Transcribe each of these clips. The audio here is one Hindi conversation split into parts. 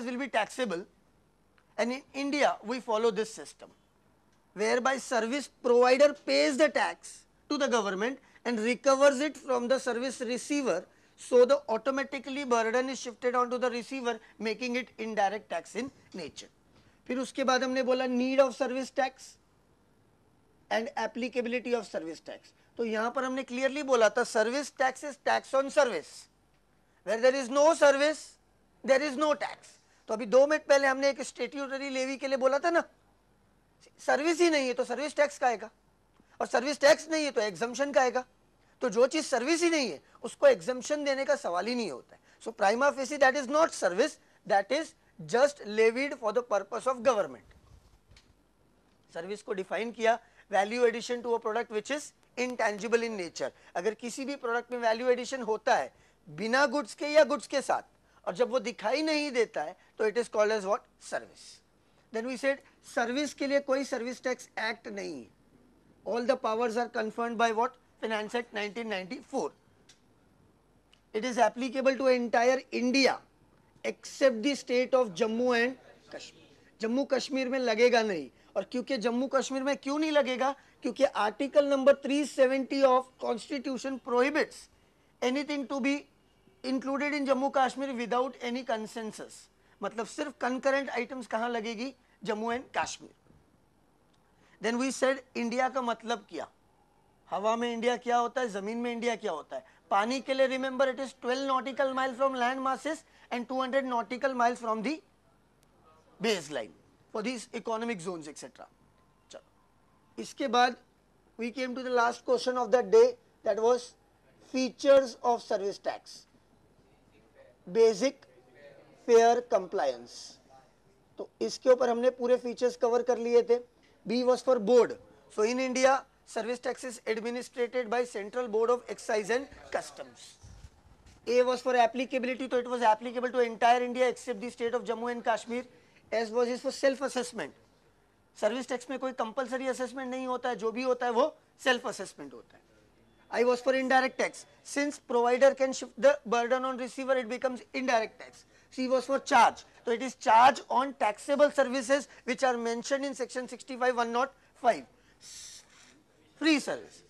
will be taxable, and in India we follow this system whereby service provider pays the tax to the government and recovers it from the service receiver, so the automatically burden is shifted onto the receiver, making it indirect tax in nature. फिर उसके बाद हमने बोला need of service tax and applicability of service tax. तो यहां पर हमने क्लियरली बोला था service tax is tax on service, where there is no service there is no tax. तो अभी 2 मिनट पहले हमने एक स्टैट्यूटरी लेवी के लिए बोला था ना, सर्विस ही नहीं है तो सर्विस टैक्स का आएगा, और सर्विस टैक्स नहीं है तो एग्जम्पशन का आएगा. तो जो चीज सर्विस ही नहीं है उसको एग्जम्पशन देने का सवाल ही नहीं होता है. So prima facie that is not service, that is just levied for the purpose of government. Service को डिफाइन किया, value addition to a product which is intangible in nature. अगर किसी भी प्रोडक्ट में वैल्यू एडिशन होता है बिना गुड्स के या गुड्स के साथ, और जब वो दिखाई नहीं देता है तो it is called as what, service. Then we said service के लिए कोई सर्विस टैक्स एक्ट नहीं है. All the powers are confirmed by what, finance act 1994. It is applicable to entire India except the state of Jammu and Kashmir. Jammu Kashmir में लगेगा नहीं, और क्योंकि जम्मू कश्मीर में क्यों नहीं लगेगा, क्योंकि article number 370 of constitution prohibits anything to be included in Jammu Kashmir without any consensus. मतलब सिर्फ कंकरेंट आइटम्स कहां लगेगी, Jammu and Kashmir. Then we said India का मतलब क्या, हवा में इंडिया क्या होता है, जमीन में इंडिया क्या होता है. पानी के लिए remember it is 12 nautical mile from land masses and 200 nautical miles from the base line for this economic zones etcetera. चलो इसके बाद we came to the last question of the day, that was features of service tax. Basic fair compliance. तो इसके ऊपर हमने पूरे फीचर्स कवर कर लिए थे. B was for board. So in India service tax is administered by central board of excise and customs. A was for applicability, so it was applicable to entire India except the state of Jammu and Kashmir. S was is for self assessment. Service tax में कोई कंपलसरी असेसमेंट नहीं होता है, जो भी होता है वो सेल्फ असेसमेंट होता है. I was for indirect tax. Since provider can shift the burden on receiver, it becomes indirect tax. C was for charge. So it is charge on taxable services which are mentioned in section 65(105). Free service.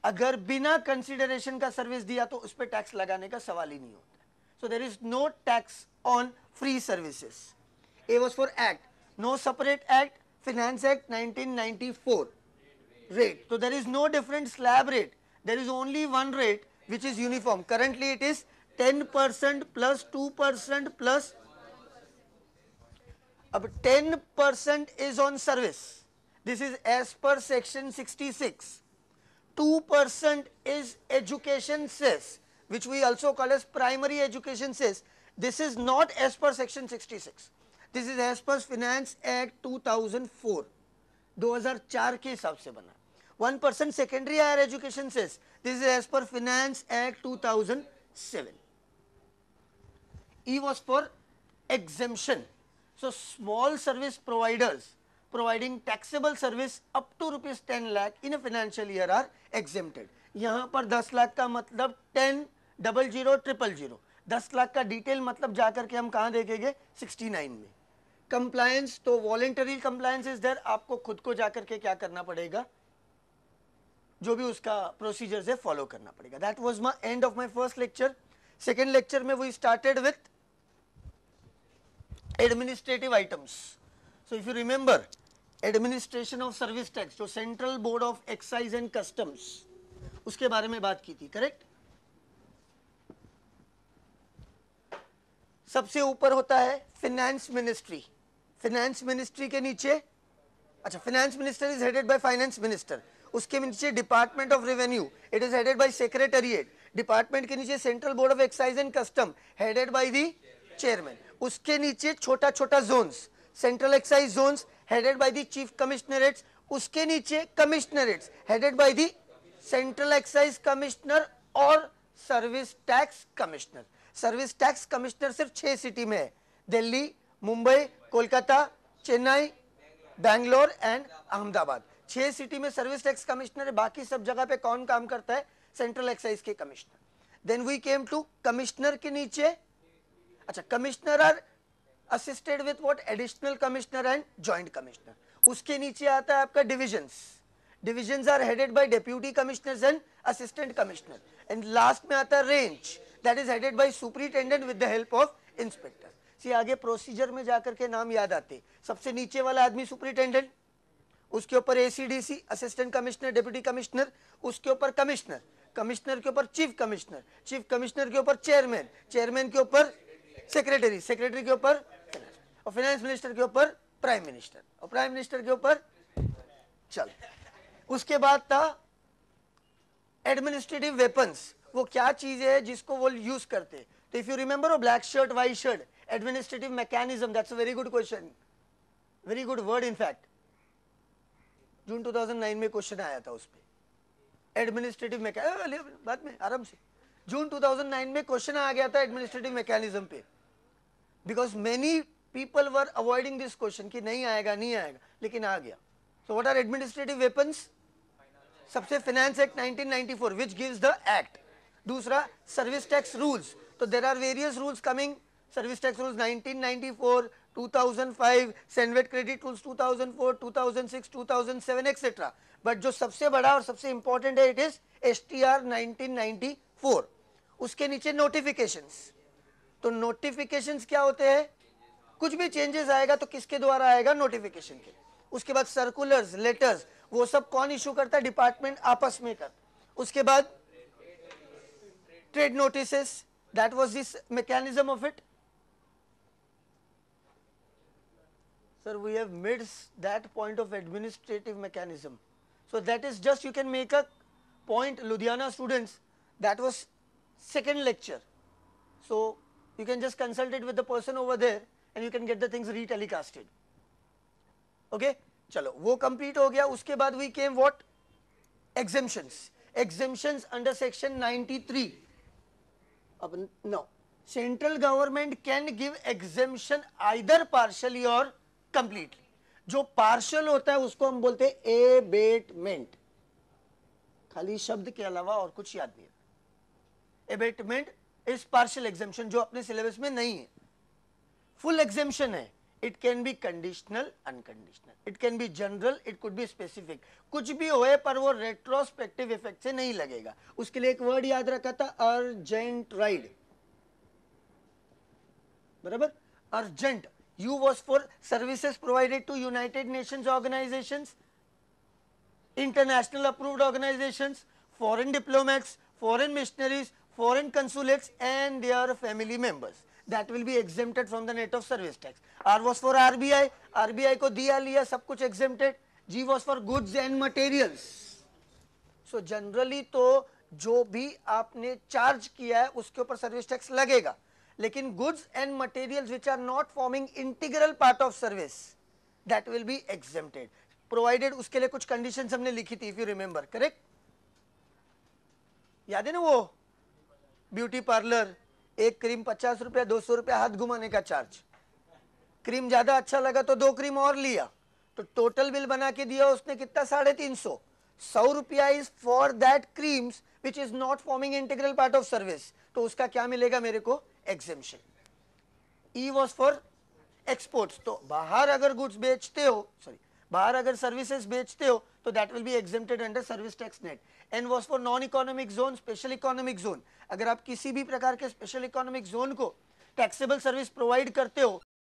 अगर बिना कंसिडरेशन का सर्विस दिया तो उस पर टैक्स लगाने का सवाल ही नहीं होता. So there is no tax on free services. A was for act. No separate act. Finance act 1994. Rate. So there is no different slab rate. There is only one rate which is uniform. Currently it is 10% plus 2% plus. अब 10% is on service. This is as per section 66. 2% is education cess, which we also call as primary education cess. This is not as per section 66. This is as per Finance Act 2004. 2004 के हिसाब से बना. 1% secondary higher education cess. This is as per finance act 2007. E was for exemption. So small service providers providing taxable service up to rupees 10 lakh in a financial year are exempted. यहाँ पर 10 लाख का मतलब 10 00 000. 10 लाख का डिटेल मतलब जाकर के हम कहाँ देखेंगे, 69 में. कंप्लायंस, तो वॉलेंटरी कंप्लायंस इज देयर. आपको खुद को जाकर के क्या करना पड़ेगा, जो भी उसका प्रोसीजर्स है फॉलो करना पड़ेगा. That was my end of my first lecture. Second lecture में we started with administrative items. So if you remember administration of service tax, जो central board of excise and customs, उसके बारे में बात की थी, करेक्ट. सबसे ऊपर होता है फाइनेंस मिनिस्ट्री. फाइनेंस मिनिस्ट्री के नीचे, अच्छा, finance minister is headed by finance minister. उसके नीचे department of revenue, it is headed by secretariat. Department के नीचे central board of excise and custom, headed by the chairman. उसके नीचे छोटा छोटा zones, central excise zones headed by the chief commissionerates. उसके नीचे commissionerates headed by the central excise commissioner और service tax commissioner. Service tax commissioner सिर्फ 6 सिटी में है, दिल्ली, मुंबई, कोलकाता, चेन्नई, बैंगलोर एंड अहमदाबाद. 6 सिटी में सर्विस टैक्स कमिश्नर है. बाकी सब जगह पे कौन काम करता है, सेंट्रल एक्साइज के commissioner. Then we came to commissioner के नीचे, अच्छा, commissioner are assisted with what, additional commissioner and joint commissioner. उसके नीचे आता है आपका divisions, divisions are headed by deputy commissioners and assistant commissioner, and last में आता है range, that is headed by superintendent with the help of inspector. See आगे प्रोसीजर में जाकर के नाम याद आते, सबसे नीचे वाला आदमी सुपरिटेंडेंट, उसके ऊपर AC DC assistant commissioner deputy commissioner, उसके ऊपर कमिश्नर, कमिश्नर के ऊपर चीफ कमिश्नर, चीफ कमिश्नर के ऊपर चेयरमैन, चेयरमैन के ऊपर सेक्रेटरी, सेक्रेटरी के ऊपर और फाइनेंस मिनिस्टर के ऊपर प्राइम मिनिस्टर, और प्राइम मिनिस्टर के ऊपर चल। उसके बाद था एडमिनिस्ट्रेटिव वेपन्स, वो क्या चीज है जिसको वो यूज करते, तो इफ यू रिमेंबर वो black shirt white shirt, administrative mechanism, that's a very good question, very good word, in fact June 2009 में क्वेश्चन आया था उस पे, एडमिनिस्ट्रेटिव मैकेनिज्म, बाद में आराम से, जून 2009 में क्वेश्चन आ गया था एडमिनिस्ट्रेटिव मैकेनिज्म पे, because many people were avoiding this question कि नहीं आएगा नहीं आएगा, लेकिन आ गया। So what are administrative weapons, सबसे finance act 1994 which gives the act, दूसरा सर्विस टैक्स रूल्स, तो there are various rules coming, service tax rules 1994, 2005, CENVAT credit rules 2004, 2006, 2007 etcetera, but जो सबसे बड़ा और सबसे इंपॉर्टेंट है इट इज एसटीआर 1994। उसके नीचे नोटिफिकेशंस, तो नोटिफिकेशंस क्या होते हैं, कुछ भी चेंजेस आएगा तो किसके द्वारा आएगा, नोटिफिकेशन के। उसके बाद सर्कुलर्स, लेटर्स, वो सब कौन इशू करता है, डिपार्टमेंट आपस में करता। उसके बाद trade notices, that was this mechanism of it. Sir, we have missed that point of administrative mechanism. So that is just, you can make a point, Ludhiana students, that was second lecture. So you can just consult it with the person over there and you can get the things re-telecasted. Okay, chalo, wo complete ho gaya. Uske baad we came what? Exemptions. Exemptions under section 93. No, central government can give exemption either partially or completely. जो पार्शियल होता है उसको हम बोलते हैं एबेटमेंट, खाली शब्द के अलावा और कुछ याद नहीं है। एबेटमेंट इज पार्शियल एग्जेम्पशन जो अपने सिलेबस में नहीं है। फुल एग्जेम्पशन है, it can be conditional, unconditional, it can be general, it could be specific, कुछ भी होए पर वो रेट्रोस्पेक्टिव इफेक्ट से नहीं लगेगा। उसके लिए एक वर्ड याद रखा था, अर्जेंट राइड, बराबर, urgent. U was for services provided to United Nations organizations, international approved organizations, foreign diplomats, foreign missionaries, foreign consulates and their family members, that will be exempted from the net of service tax. R was for RBI, RBI को दिया लिया सब कुछ exempted. G was for goods and materials. So generally तो जो भी आपने चार्ज किया है उसके ऊपर सर्विस टैक्स लगेगा, लेकिन goods and materials which are not forming integral part of service that will be exempted, provided, उसके लिए कुछ कंडीशंस हमने लिखी थी, इफ यू रिमेंबर, करेक्ट, याद है ना, वो ब्यूटी पार्लर, एक क्रीम 50 रुपया, 200 रुपया हाथ घुमाने का चार्ज, क्रीम ज्यादा अच्छा लगा तो 2 क्रीम और लिया, तो टोटल बिल बना के दिया उसने कितना, 350, 100 रुपया is for that creams which is not forming integral part of service, तो उसका क्या मिलेगा मेरे को, exemption. E was for exports, तो बाहर अगर गुड्स बेचते हो, सॉरी बाहर अगर सर्विसेज बेचते हो तो that will be exempted under service tax net. N was for non economic zone, special economic zone, अगर आप किसी भी प्रकार के स्पेशल इकोनॉमिक जोन को टैक्सेबल सर्विस प्रोवाइड करते हो